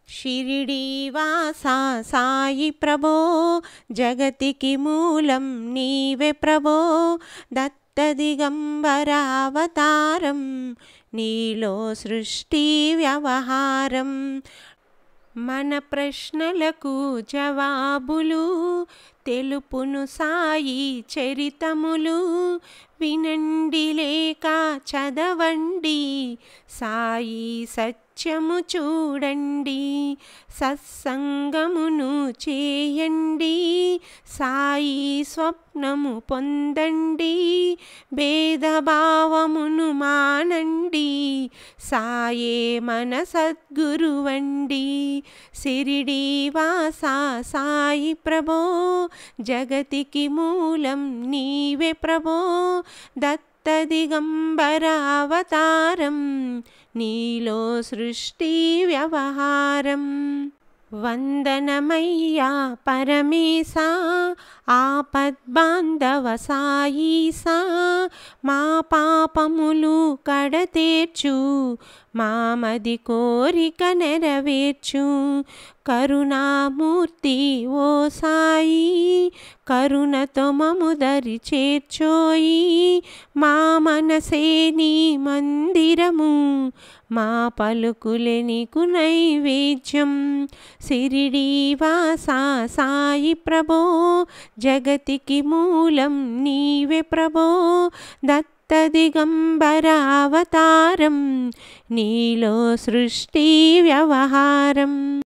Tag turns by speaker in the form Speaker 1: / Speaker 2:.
Speaker 1: షిరిడీవాసా సాయి ప్రభో జగతికి మూలం నీవే ప్రభో దత్త దిగంబరావతారం నీలో సృష్టి వ్యవహారం మన ప్రశ్నలకు జవాబులు తెలుపును సాయి చరితములు వినండి లేక చదవండి సాయి సత్యము చూడండి సత్సంగమును చేయండి సాయి స్వప్నము పొందండి భేదభావమును మానండి సాయే మన సద్గురువండి షిరిడీవాసా సాయి ప్రభో జగతికి మూలం నీవే ప్రభో దత్త దిగంబరావతారం నీలో సృష్టి వ్యవహారం వందనమయ్యా పరమేశా ఆపద్బాంధవ సాయీసా మా పాపములు కడతేర్చు మామది కోరిక నెరవేర్చు కరుణామూర్తి ఓ సాయి కరుణతో మము దరి చేర్చోయి మా మనసే నీ మందిరము మా పలుకులే నీకు నైవేద్యం షిరిడీవాసా సాయి ప్రభో జగతికి మూలం నీవే ప్రభో దత్త దిగంబరావతారం నీలో సృష్టి వ్యవహారం